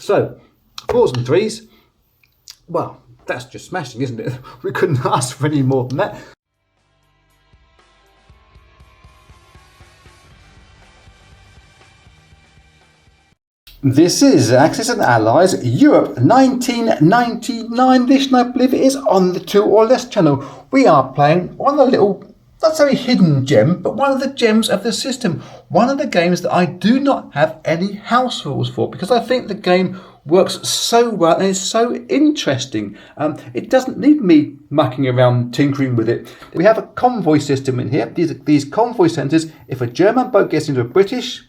So, 4s and 3s, well, that's just smashing, isn't it? We couldn't ask for any more than that. This is Axis and Allies Europe 1999 edition, I believe it is, on the 2 or Less channel. We are playing one of the little, not very hidden gem, but one of the gems of the system. One of the games that I do not have any house rules for, because I think the game works so well and is so interesting. It doesn't need me mucking around tinkering with it. We have a convoy system in here. These convoy centres, if a German boat gets into a British,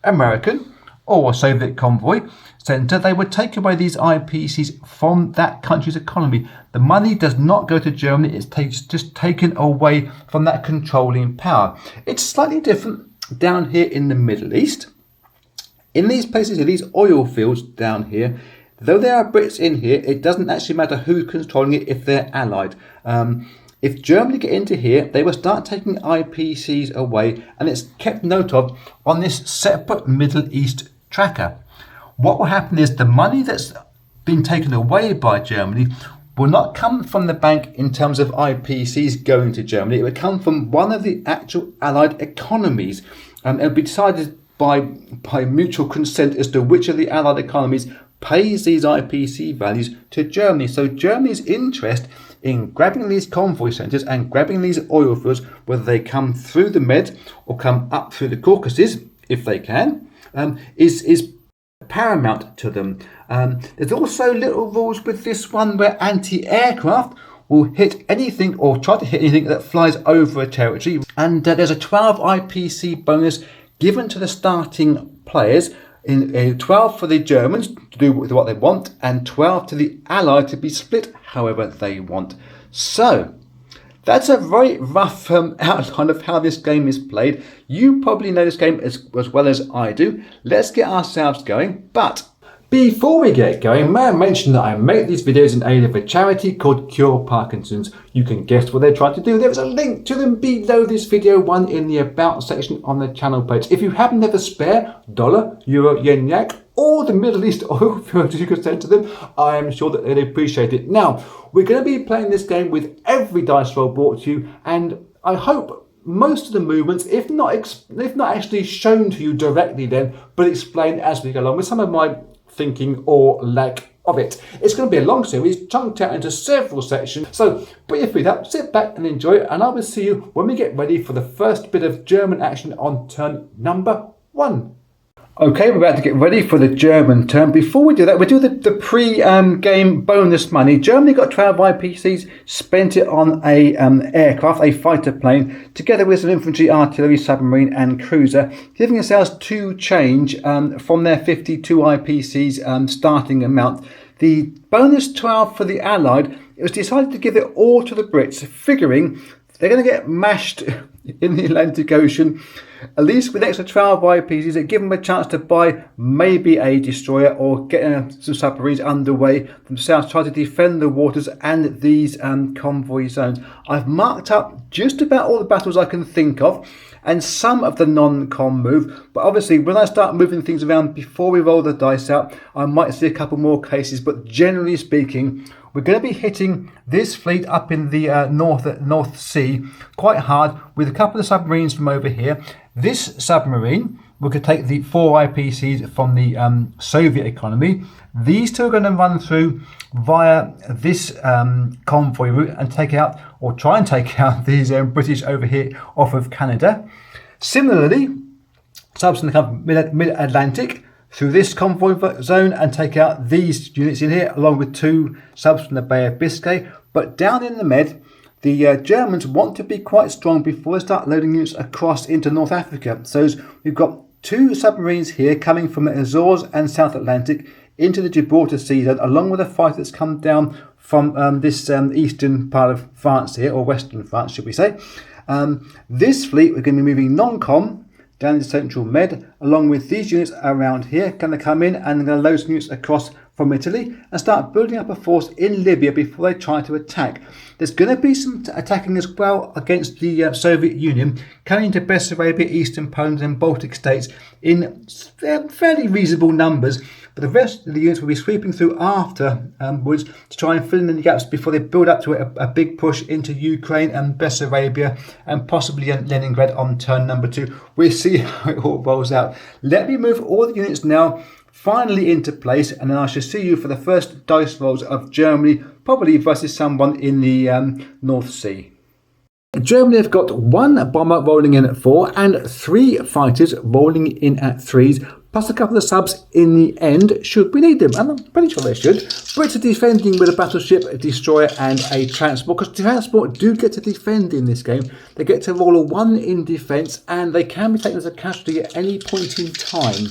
American or a Soviet convoy centre, they would take away these IPCs from that country's economy. The money does not go to Germany, it's just taken away from that controlling power. It's slightly different down here in the Middle East. In these places here, these oil fields down here, though there are Brits in here, it doesn't actually matter who's controlling it if they're allied. If Germany get into here, they will start taking IPCs away, and it's kept note of on this separate Middle East tracker. What will happen is the money that's been taken away by Germany will not come from the bank in terms of IPCs going to Germany. It will come from one of the actual allied economies, and it'll be decided by mutual consent as to which of the allied economies pays these IPC values to Germany. So Germany's interest in grabbing these convoy centres and grabbing these oil fields, whether they come through the Med or come up through the Caucasus, if they can, is paramount to them. There's also little rules with this one where anti-aircraft will hit anything or try to hit anything that flies over a territory. And there's a 12 IPC bonus given to the starting players, in 12 for the Germans to do what they want, and 12 to the Allied to be split however they want. So that's a very rough outline of how this game is played. You probably know this game as well as I do. Let's get ourselves going. But before we get going, may I mention that I make these videos in aid of a charity called Cure Parkinson's. You can guess what they're trying to do. There is a link to them below this video, one in the About section on the channel page. If you happen to have a spare dollar, euro, yen, yak, or the Middle East oil fields you could send to them, I am sure that they'd appreciate it. Now, we're going to be playing this game with every dice roll brought to you, and I hope most of the movements, if not actually shown to you directly then, but explained as we go along with some of my thinking or lack of it. It's going to be a long series, chunked out into several sections. So put your feet up, sit back and enjoy it, and I will see you when we get ready for the first bit of German action on turn number 1. Okay, we're about to get ready for the German turn. Before we do that, we do the pre-game bonus money. Germany got 12 IPCs, spent it on a aircraft, a fighter plane, together with some infantry, artillery, submarine and cruiser, giving themselves 2 change from their 52 IPCs starting amount. The bonus 12 for the Allied, it was decided to give it all to the Brits, figuring they're going to get mashed in the Atlantic Ocean. At least with extra 12 IPCs, it give them a chance to buy maybe a destroyer or get some submarines underway themselves, try to defend the waters and these convoy zones. I've marked up just about all the battles I can think of and some of the non-com move, but obviously when I start moving things around before we roll the dice out, I might see a couple more cases, but generally speaking, we're going to be hitting this fleet up in the North Sea quite hard with a couple of submarines from over here. This submarine, we could take the 4 IPCs from the Soviet economy. These 2 are going to run through via this convoy route and take out, or try and take out, these British over here off of Canada. Similarly, subs going to come mid-Atlantic through this convoy zone and take out these units in here, along with 2 subs from the Bay of Biscay. But down in the Med, the Germans want to be quite strong before they start loading units across into North Africa. So we've got 2 submarines here coming from the Azores and South Atlantic into the Gibraltar Sea zone, along with a fighter that's come down from this eastern part of France here, or western France, should we say. This fleet, we're going to be moving non-com down in Central Med, along with these units around here, going to come in and going to load some units across from Italy and start building up a force in Libya before they try to attack. There's going to be some attacking as well against the Soviet Union, coming into Bessarabia, Eastern Poland and Baltic states in fairly reasonable numbers, but the rest of the units will be sweeping through afterwards to try and fill in the gaps before they build up to a big push into Ukraine and Bessarabia and possibly Leningrad on turn number 2. We'll see how it all rolls out. Let me move all the units now finally into place, and then I shall see you for the first dice rolls of Germany, probably versus someone in the North Sea. Germany have got 1 bomber rolling in at 4 and 3 fighters rolling in at 3s, plus a couple of subs in the end, should we need them, and I'm pretty sure they should. Brits are defending with a battleship, a destroyer and a transport, because transport do get to defend in this game. They get to roll a 1 in defence, and they can be taken as a casualty at any point in time.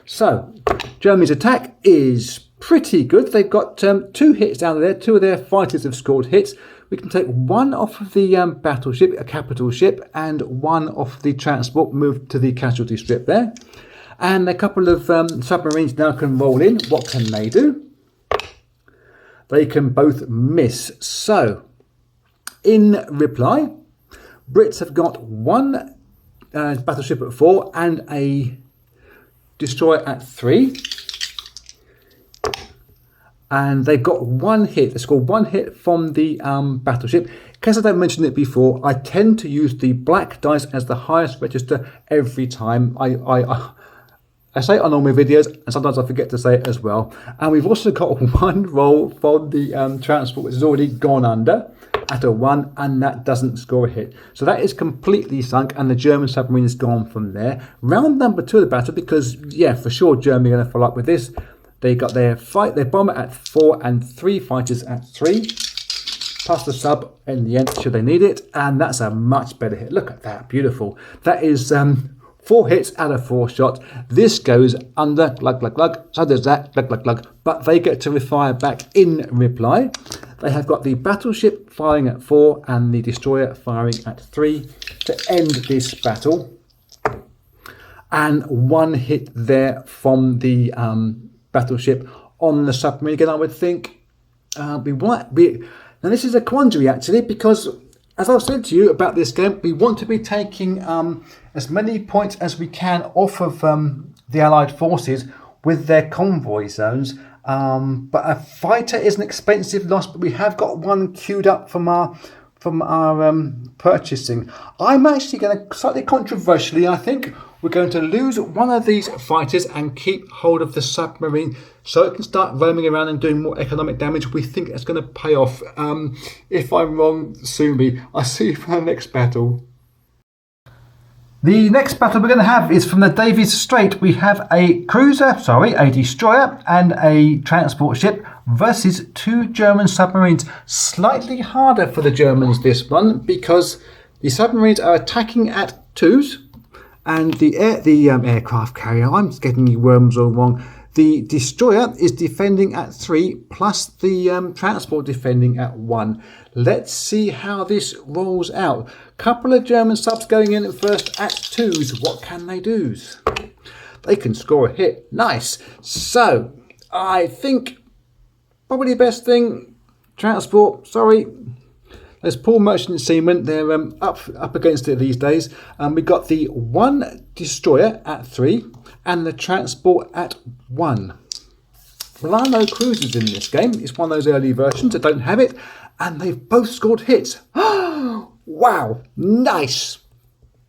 So, Germany's attack is pretty good. They've got 2 hits down there. 2 of their fighters have scored hits. We can take 1 off of the battleship, a capital ship, and 1 off the transport, moved to the casualty strip there. And a couple of submarines now can roll in. What can they do? They can both miss. So, in reply, Brits have got 1 battleship at 4 and a destroyer at 3. And they've got 1 hit. They scored 1 hit from the battleship. In case I don't mention it before, I tend to use the black dice as the highest register every time. I say it on all my videos, and sometimes I forget to say it as well. And we've also got 1 roll from the transport, which has already gone under at a 1, and that doesn't score a hit. So that is completely sunk, and the German submarine is gone from there. Round number 2 of the battle, because, yeah, for sure Germany are going to follow up with this. They got their bomber at 4 and 3 fighters at 3, plus the sub in the end should they need it, and that's a much better hit. Look at that, beautiful. That is 4 hits out of 4 shots. This goes under, glug, glug, glug. So does that, glug, glug, glug. But they get to fire back in reply. They have got the battleship firing at 4 and the destroyer firing at 3 to end this battle. And 1 hit there from the battleship on the submarine again, I would think. Now this is a quandary actually, because as I've said to you about this game, we want to be taking as many points as we can off of the Allied forces with their convoy zones. But a fighter is an expensive loss, but we have got 1 queued up from our purchasing. I'm actually going to, slightly controversially, I think we're going to lose 1 of these fighters and keep hold of the submarine so it can start roaming around and doing more economic damage. We think that's going to pay off. If I'm wrong, sue me. I'll see you for the next battle. The next battle we're going to have is from the Davis Strait. We have a destroyer and a transport ship versus 2 German submarines. Slightly harder for the Germans this one, because the submarines are attacking at 2s, and the aircraft carrier, I'm getting you worms all wrong. The destroyer is defending at 3, plus the transport defending at 1. Let's see how this rolls out. Couple of German subs going in at first at 2s. What can they do? They can score a hit. Nice. So, I think probably the best thing, transport, sorry. There's poor merchant seamen. They're up against it these days. We've got the 1 destroyer at 3 and the transport at 1. There are no cruisers in this game. It's one of those early versions that don't have it, and they've both scored hits. Wow, nice.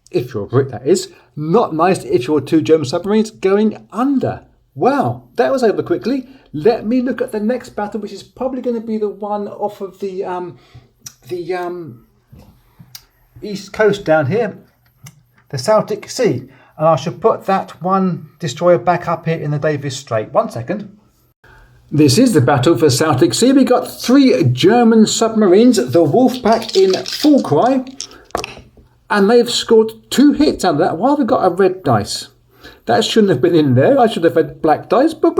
If you're a Brit, that is. Not nice if you're 2 German submarines going under. Wow, that was over quickly. Let me look at the next battle, which is probably going to be the one off of the east coast down here, the Celtic Sea. And I should put that 1 destroyer back up here in the Davis Strait. 1 second. This is the battle for Celtic Sea. We got 3 German submarines, the Wolfpack in full cry, and they've scored 2 hits out of that. Why have we got a red dice? That shouldn't have been in there. I should have had black dice, but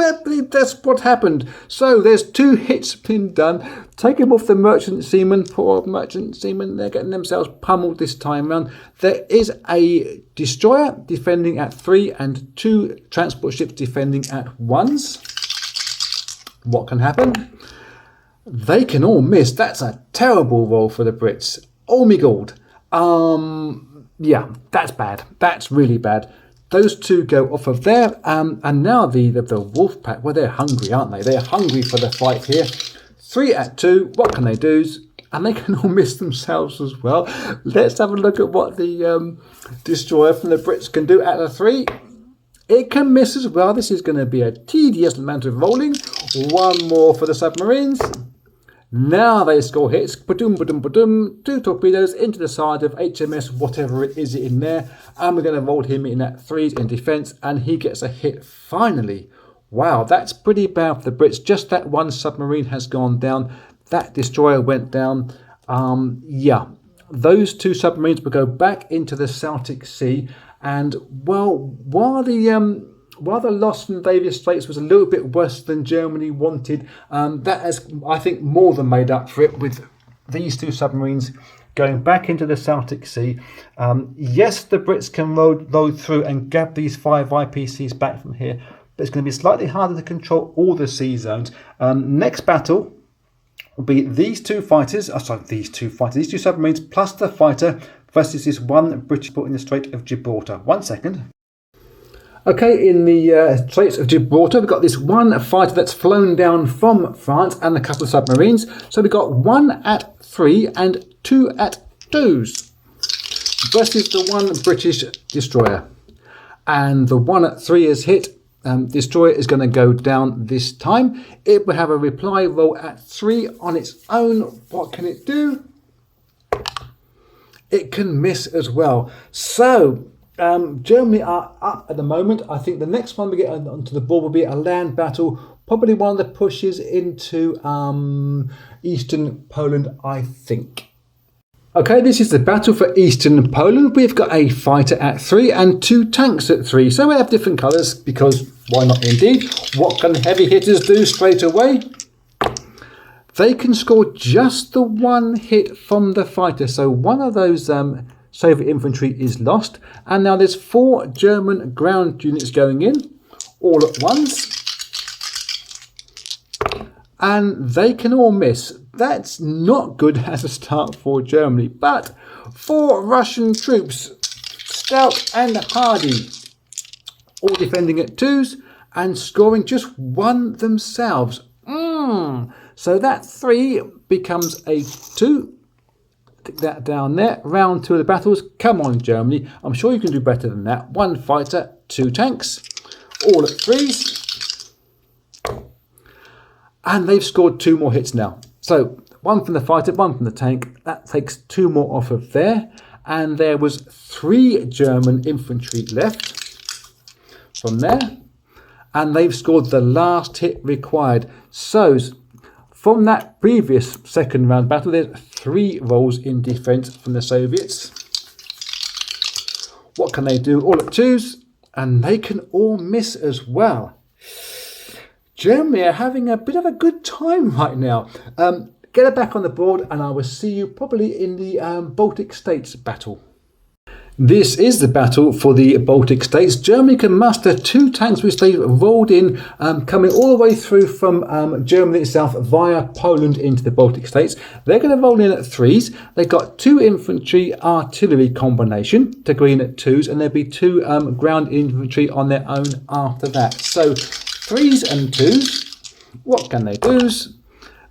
that's what happened. So there's 2 hits been done. Take them off the merchant seamen. Poor merchant seamen. They're getting themselves pummeled this time round. There is a destroyer defending at 3 and 2 transport ships defending at 1s. What can happen? They can all miss. That's a terrible roll for the Brits. Oh my god. Yeah, that's bad. That's really bad. Those two go off of there, and now the wolf pack, well, they're hungry, aren't they? They're hungry for the fight here. 3 at 2, what can they do? And they can all miss themselves as well. Let's have a look at what the destroyer from the Brits can do at the 3. It can miss as well. This is going to be a tedious amount of rolling. One more for the submarines. Now they score hits. Ba-doom, ba-doom, ba-doom. 2 torpedoes into the side of HMS, whatever it is in there. And we're going to roll him in at 3s in defence. And he gets a hit finally. Wow, that's pretty bad for the Brits. Just that one submarine has gone down. That destroyer went down. Yeah, those 2 submarines will go back into the Celtic Sea. And, well, while the loss from Davis Straits was a little bit worse than Germany wanted, that has, I think, more than made up for it with these 2 submarines going back into the Celtic Sea. Yes, the Brits can load through and grab these 5 IPCs back from here, but it's going to be slightly harder to control all the sea zones. Next battle will be these 2 fighters, these 2 submarines plus the fighter versus this one British port in the Strait of Gibraltar. 1 second. Okay, in the Straits of Gibraltar, we've got this one fighter that's flown down from France and a couple of submarines. So we've got 1 at 3 and 2 at 2s versus the one British destroyer. And the 1 at 3 is hit. Destroyer is going to go down this time. It will have a reply roll at 3 on its own. What can it do? It can miss as well. So Germany are up at the moment. I think the next one we get onto the board will be a land battle. Probably one of the pushes into eastern Poland, I think. Okay, this is the battle for eastern Poland. We've got a fighter at 3 and 2 tanks at 3. So we have different colours because why not indeed? What can heavy hitters do straight away? They can score just the 1 hit from the fighter. So one of those Soviet infantry is lost. And now there's 4 German ground units going in all at once. And they can all miss. That's not good as a start for Germany. But 4 Russian troops, stout and hardy, all defending at 2s and scoring just 1 themselves. So that 3 becomes a 2. Stick that down there. Round 2 of the battles. Come on, Germany. I'm sure you can do better than that. 1 fighter, 2 tanks, all at 3s. And they've scored 2 more hits now. So 1 from the fighter, 1 from the tank. That takes 2 more off of there. And there was 3 German infantry left from there. And they've scored the last hit required. So from that previous second round battle, there's 3 rolls in defence from the Soviets. What can they do? All at 2s. And they can all miss as well. Germany are having a bit of a good time right now. Get it back on the board and I will see you probably in the Baltic States battle. This is the battle for the Baltic States. Germany can muster 2 tanks which they've rolled in, coming all the way through from Germany itself via Poland into the Baltic States. They're going to roll in at 3s. They've got 2 infantry artillery combination to go in at 2s, and there'll be 2 ground infantry on their own after that. So 3s and 2s. What can they do?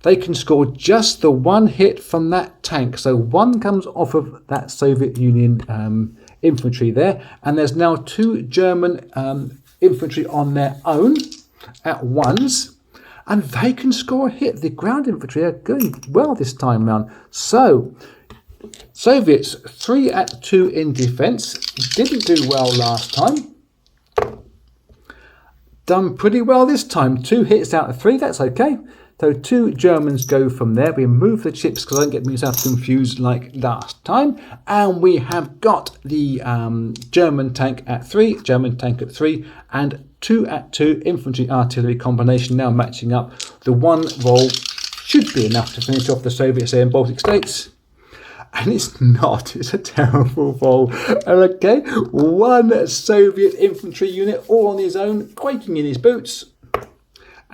They can score just the 1 hit from that tank. So 1 comes off of that Soviet Union infantry there. And there's now 2 German infantry on their own at 1s. And they can score a hit. The ground infantry are going well this time round. So Soviets 3 at 2 in defence. Didn't do well last time. Done pretty well this time. 2 hits out of 3. That's okay. So 2 Germans go from there. We move the chips because I don't get myself confused like last time. And we have got the German tank at 3, German tank at 3, and 2 at 2 infantry artillery combination now matching up. The 1 roll should be enough to finish off the Soviets there in Baltic States. And it's not. It's a terrible roll. Okay, 1 Soviet infantry unit all on his own, quaking in his boots.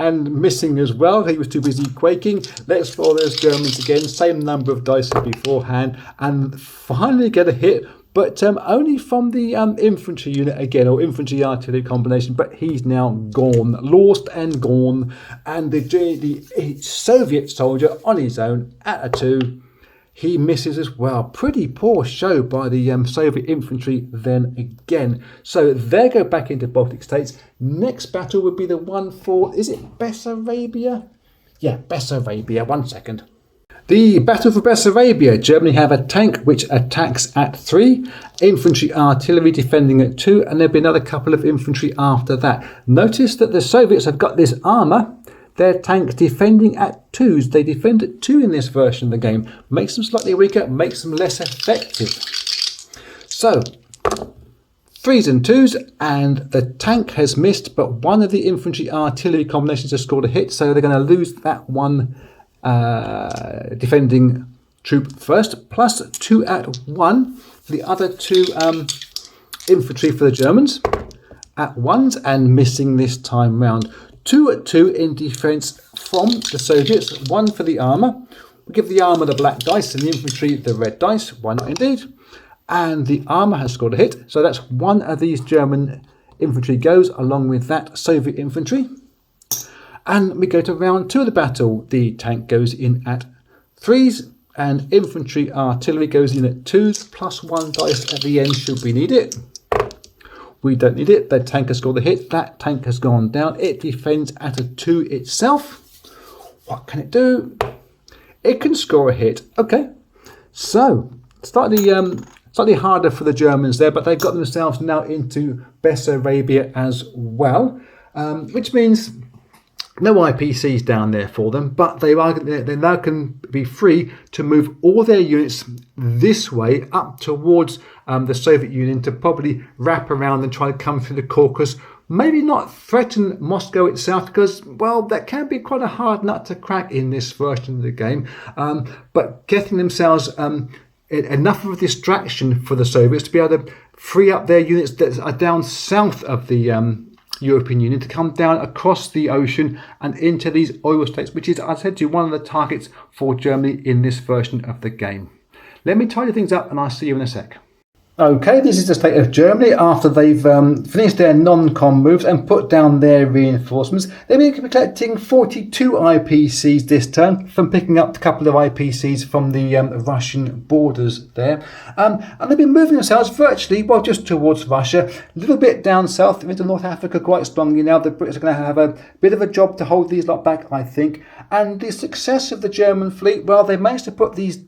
And missing as well. He was too busy quaking. Let's roll those Germans again. Same number of dice as beforehand. And finally get a hit. but only from the infantry unit again, or infantry artillery combination. But he's now gone, lost and gone, and the Soviet soldier on his own at a 2. He misses as well. Pretty poor show by the Soviet infantry then again. So they go back into Baltic states. Next battle would be the one for, is it Bessarabia? Yeah, Bessarabia. 1 second. The Battle for Bessarabia. Germany have a tank which attacks at 3, infantry artillery defending at 2, and there'll be another couple of infantry after that. Notice that the Soviets have got this armour. Their tanks defending at 2s. They defend at 2 in this version of the game. Makes them slightly weaker, makes them less effective. So, 3s and 2s, and the tank has missed, but one of the infantry artillery combinations has scored a hit, so they're going to lose that one defending troop first, plus 2 at 1 for the other 2 infantry for the Germans at 1s, and missing this time round. 2 at 2 in defence from the Soviets, 1 for the armour. We give the armour the black dice and the infantry the red dice. Why not indeed? And the armour has scored a hit, so that's 1 of these German infantry goes along with that Soviet infantry. And we go to round 2 of the battle. The tank goes in at 3s and infantry artillery goes in at 2s, plus 1 dice at the end should we need it. We don't need it. The tank has scored a hit. That tank has gone down. It defends at a 2 itself. What can it do? It can score a hit. Okay. So, slightly harder for the Germans there, but they've got themselves now into Bessarabia as well, which means no IPCs down there for them, but they now can be free to move all their units this way up towards the Soviet Union to probably wrap around and try to come through the Caucasus. Maybe not threaten Moscow itself, because, well, that can be quite a hard nut to crack in this version of the game. But getting themselves enough of a distraction for the Soviets to be able to free up their units that are down south of the European Union to come down across the ocean and into these oil states, which is, I said to you, one of the targets for Germany in this version of the game. Let me tidy things up and I'll see you in a sec. Okay, this is the state of Germany after they've finished their non-com moves and put down their reinforcements. They've been collecting 42 IPCs this turn from picking up a couple of IPCs from the Russian borders there. And they've been moving themselves virtually, well, just towards Russia, a little bit down south into North Africa quite strongly now. The Brits are going to have a bit of a job to hold these lot back, I think. And the success of the German fleet, well, they managed to put this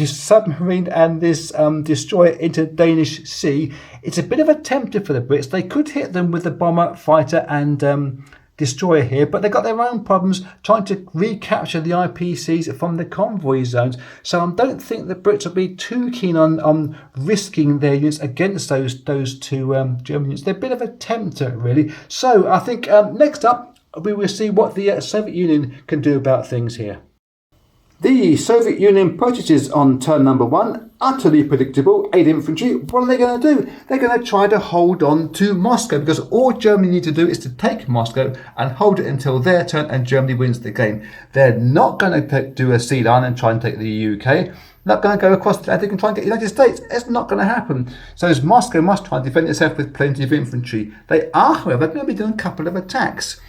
submarine and this destroyer into Danish Sea. It's a bit of a tempter for the Brits. They could hit them with the bomber, fighter and destroyer here, but they've got their own problems trying to recapture the IPCs from the convoy zones. So I don't think the Brits will be too keen on risking their units against those 2 German units. They're a bit of a tempter, really. So I think next up, we will see what the Soviet Union can do about things here. The Soviet Union purchases on turn number 1, utterly predictable, 8 infantry. What are they going to do? They're going to try to hold on to Moscow, because all Germany need to do is to take Moscow and hold it until their turn and Germany wins the game. They're not going to do a sea line and try and take the UK. Not going to go across the Atlantic and try and get the United States. It's not going to happen. So Moscow must try and defend itself with plenty of infantry. They are, however, going to be doing a couple of attacks.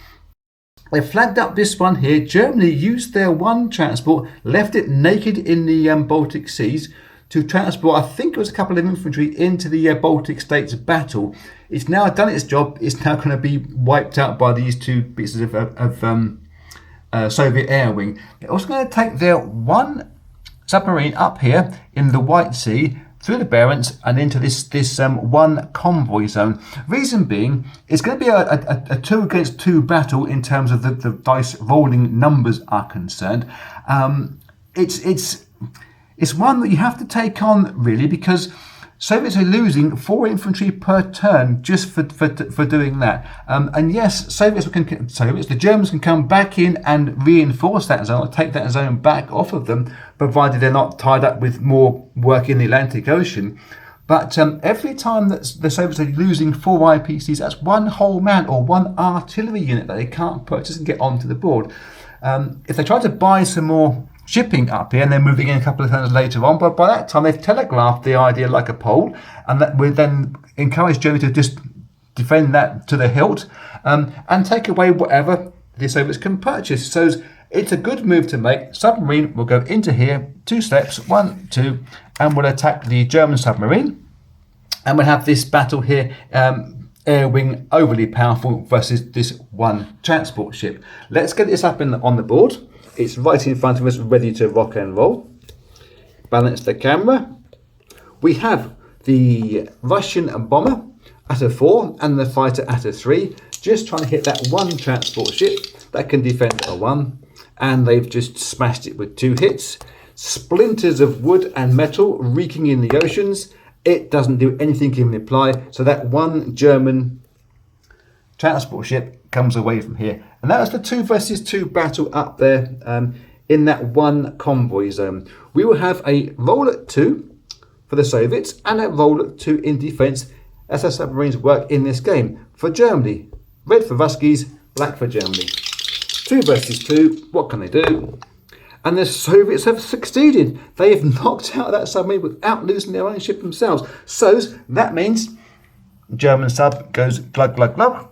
They flagged up this one here. Germany used their 1 transport, left it naked in the Baltic Seas to transport, I think it was a couple of infantry, into the Baltic States battle. It's now done its job. It's now going to be wiped out by these 2 pieces of Soviet air wing. They're also going to take their 1 submarine up here in the White Sea, through the Barents and into this 1 convoy zone. Reason being, it's going to be a 2 against 2 battle in terms of the dice rolling numbers are concerned. It's one that you have to take on, really, because Soviets are losing 4 infantry per turn just for doing that. And yes, the Germans can come back in and reinforce that zone, or take that zone back off of them, provided they're not tied up with more work in the Atlantic Ocean. But every time that the Soviets are losing 4 IPCs, that's 1 whole man or 1 artillery unit that they can't purchase and get onto the board. If they try to buy some more shipping up here, and they're moving in a couple of turns later on. But by that time, they've telegraphed the idea like a pole, and that would then encourage Germany to just defend that to the hilt, and take away whatever the Soviets can purchase. So it's a good move to make. Submarine will go into here, 2 steps, 1, 2, and will attack the German submarine. And we'll have this battle here, air wing overly powerful versus this one transport ship. Let's get this up on the board. It's right in front of us, ready to rock and roll. Balance the camera. We have the Russian bomber at a 4 and the fighter at a 3, just trying to hit that one transport ship that can defend a 1, and they've just smashed it with 2 hits. Splinters of wood and metal reeking in the oceans. It doesn't do anything even apply, so that one German transport ship comes away from here. And that was the 2 versus 2 battle up there in that one convoy zone. We will have a roll at 2 for the Soviets and a roll at 2 in defence. That's how submarines work in this game. For Germany, red for Ruskies, black for Germany. 2 versus 2, what can they do? And the Soviets have succeeded. They have knocked out that submarine without losing their own ship themselves. So that means German sub goes glug, glug, glug.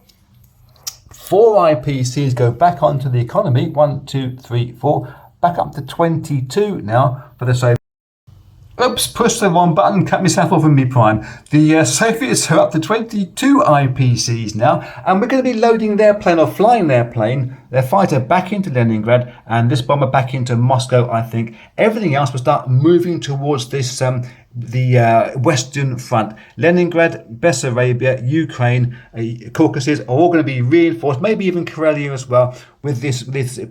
4 IPCs go back onto the economy. 1, 2, 3, 4. Back up to 22 now for the Soviets. Oops, pushed the wrong button, cut myself off in me prime. The Soviets are up to 22 IPCs now, and we're going to be loading their plane, or flying their plane, their fighter, back into Leningrad, and this bomber back into Moscow, I think. Everything else will start moving towards this the Western Front. Leningrad, Bessarabia, Ukraine, Caucasus are all going to be reinforced, maybe even Karelia as well, with this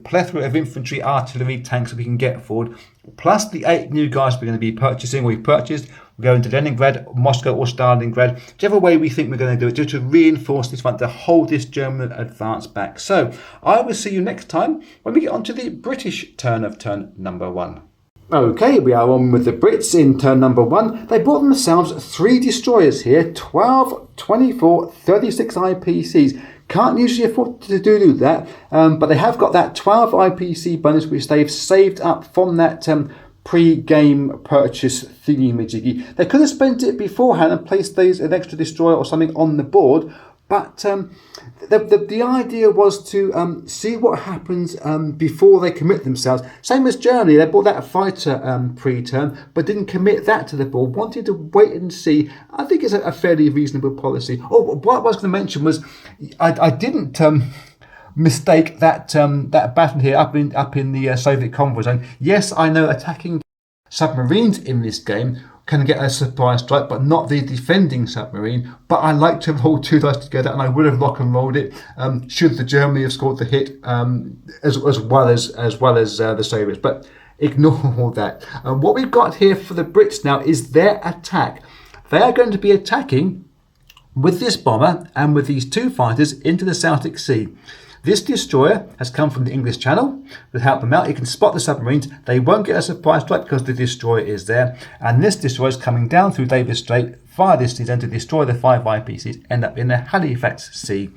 plethora of infantry, artillery, tanks that we can get forward, plus the 8 new guys we're going to be purchasing, or we've purchased. We're going to Leningrad, Moscow or Stalingrad, whichever way we think we're going to do it, just to reinforce this front, to hold this German advance back. So I will see you next time when we get on to the British turn of turn number 1. Okay, we are on with the Brits in turn number 1. They bought themselves 3 destroyers here, 12, 24, 36 IPCs. Can't usually afford to do that, but they have got that 12 IPC bonus which they've saved up from that pre-game purchase thingy-majiggy. They could have spent it beforehand and placed an extra destroyer or something on the board, but the idea was to see what happens before they commit themselves. Same as Germany, they bought that fighter pre-turn, but didn't commit that to the board, wanted to wait and see. I think it's a fairly reasonable policy. Oh, what I was going to mention was I didn't mistake that battle here up in the Soviet convoy zone. Yes, I know attacking submarines in this game can get a surprise strike, but not the defending submarine. But I like to roll 2 dice together, and I would have rock and rolled it should the Germany have scored the hit as well as the Soviets. But ignore all that. What we've got here for the Brits now is their attack. They are going to be attacking with this bomber and with these 2 fighters into the Celtic Sea. This destroyer has come from the English Channel to help them out. You can spot the submarines. They won't get a surprise strike because the destroyer is there. And this destroyer is coming down through Davis Strait via this season to destroy the 5 IPCs, end up in the Halifax Sea.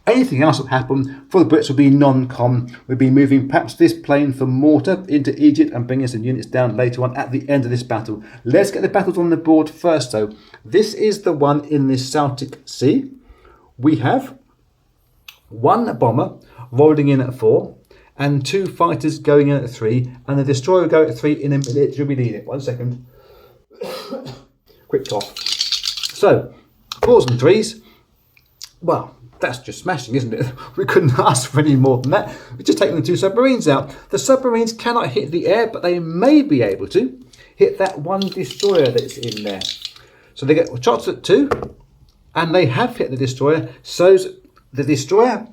Anything else that happen for the Brits will be non-com. We'll be moving perhaps this plane from Malta into Egypt and bringing some units down later on at the end of this battle. Let's get the battles on the board first though. This is the one in the Celtic Sea. We have 1 bomber rolling in at 4 and 2 fighters going in at 3, and the destroyer will go at 3 in a minute. Should we need it? 1 second. Quick cough. So 4s and 3s. Well, that's just smashing, isn't it? We couldn't ask for any more than that. We're just taking the 2 submarines out. The submarines cannot hit the air, but they may be able to hit that 1 destroyer that's in there. So they get shots at 2, and they have hit the destroyer. So the destroyer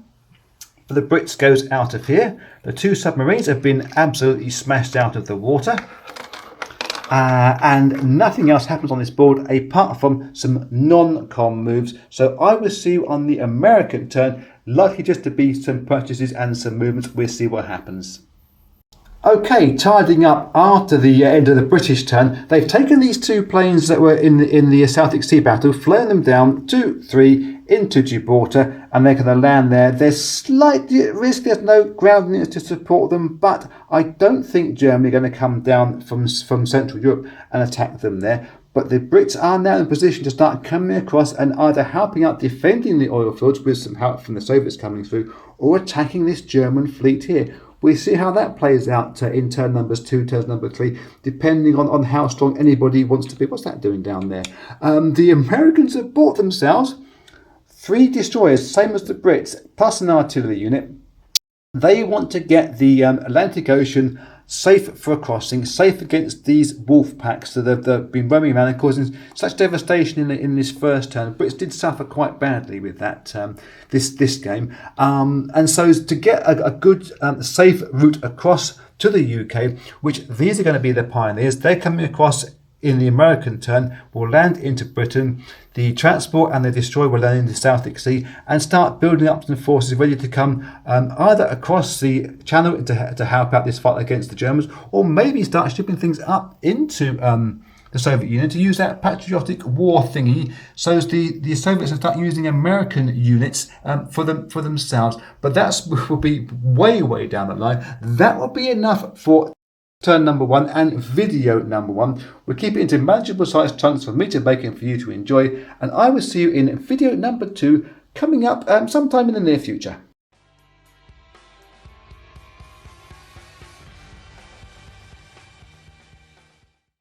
for the Brits goes out of here. The 2 submarines have been absolutely smashed out of the water. And nothing else happens on this board apart from some non-com moves. So I will see you on the American turn. Likely just to be some purchases and some movements. We'll see what happens. Okay, tidying up after the end of the British turn, they've taken these 2 planes that were in the Celtic Sea battle, flown them down 2, 3 into Gibraltar, and they're going to land there. There's slightly at risk. There's no ground units to support them, but I don't think Germany are going to come down from Central Europe and attack them there. But the Brits are now in a position to start coming across and either helping out defending the oil fields with some help from the Soviets coming through, or attacking this German fleet here. We see how that plays out in turn numbers 2, turn number 3, depending on how strong anybody wants to be. What's that doing down there? The Americans have bought themselves 3 destroyers, same as the Brits, plus an artillery unit. They want to get the Atlantic Ocean safe for a crossing, safe against these wolf packs that have been roaming around and causing such devastation in this first turn. The Brits did suffer quite badly with that this game, and so to get a good safe route across to the UK, which these are going to be the pioneers. They're coming across in the American turn, will land into Britain. The transport and the destroyer will land in the South Sea and start building up some forces ready to come either across the channel to help out this fight against the Germans, or maybe start shipping things up into the Soviet Union to use that patriotic war thingy, so as the Soviets will start using American units for themselves. But that will be way down the line. That will be enough for turn number 1 and video number 1. We'll keep it into manageable sized chunks for me to make and for you to enjoy, and I will see you in video number 2 coming up sometime in the near future.